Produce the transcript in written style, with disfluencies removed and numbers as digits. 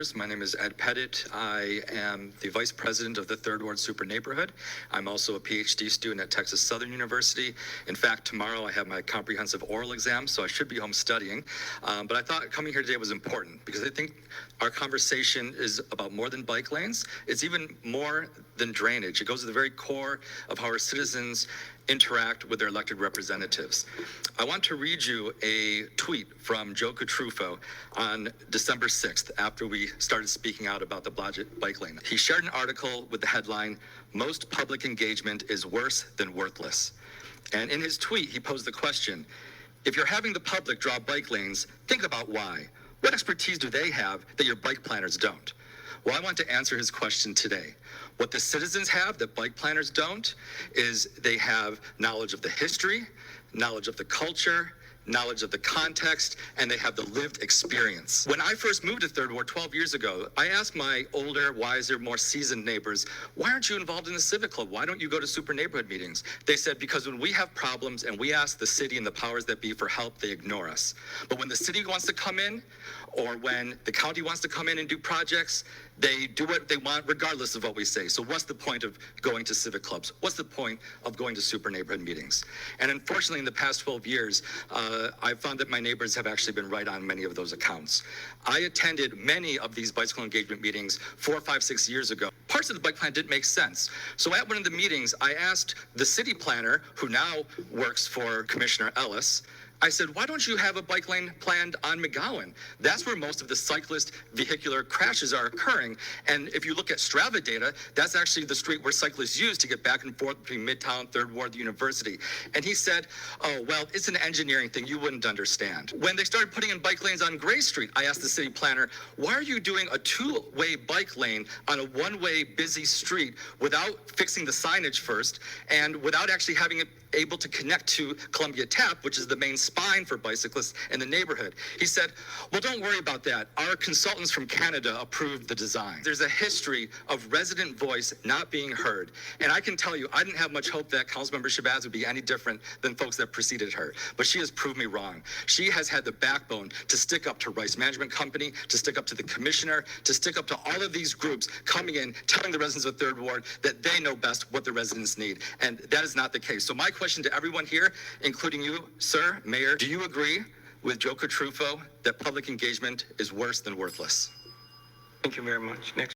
My name is Ed Pettitt. I am the Vice President of the Third Ward Super Neighborhood. I'm also a PhD student at Texas Southern University. In fact, tomorrow I have my comprehensive oral exam, so I should be home studying. But I thought coming here today was important because I think our conversation is about more than bike lanes. It's even more than drainage. It goes to the very core of how our citizens interact with their elected representatives. I want to read you a tweet from Joe Catrufo on December 6th after we started speaking out about the Blodget bike lane. He shared an article with the headline, "Most public engagement is worse than worthless." And in his tweet, he posed the question, if you're having the public draw bike lanes, think about why. What expertise do they have that your bike planners don't? Well, I want to answer his question today. What the citizens have that bike planners don't is they have knowledge of the history, knowledge of the culture, knowledge of the context, and they have the lived experience. When I first moved to Third Ward 12 years ago, I asked my older, wiser, more seasoned neighbors, why aren't you involved in the Civic Club? Why don't you go to super neighborhood meetings? They said, because when we have problems and we ask the city and the powers that be for help, they ignore us. But when the city wants to come in, or when the county wants to come in and do projects, they do what they want regardless of what we say. So what's the point of going to civic clubs? What's the point of going to super neighborhood meetings? And unfortunately, in the past 12 years, I've found that my neighbors have actually been right on many of those accounts. I attended many of these bicycle engagement meetings 4, 5, 6 years ago. Parts of the bike plan didn't make sense. So at one of the meetings, I asked the city planner, who now works for Commissioner Ellis, I said, why don't you have a bike lane planned on McGowan? That's where most of the cyclist vehicular crashes are occurring. And if you look at Strava data, that's actually the street where cyclists use to get back and forth between Midtown, Third Ward, the University. And he said, oh, well, it's an engineering thing. You wouldn't understand. When they started putting in bike lanes on Gray Street, I asked the city planner, why are you doing a two-way bike lane on a one-way busy street without fixing the signage first and without actually having it able to connect to Columbia Tap, which is the main spine for bicyclists in the neighborhood? He said, well, don't worry about that. Our consultants from Canada approved the design. There's a history of resident voice not being heard. And I can tell you, I didn't have much hope that Councilmember Shabazz would be any different than folks that preceded her. But she has proved me wrong. She has had the backbone to stick up to Rice Management Company, to stick up to the commissioner, to stick up to all of these groups coming in, telling the residents of Third Ward that they know best what the residents need. And that is not the case. So my question to everyone here, including you, sir, Mayor, do you agree with Joe Catrufo that public engagement is worse than worthless? Thank you very much. Next.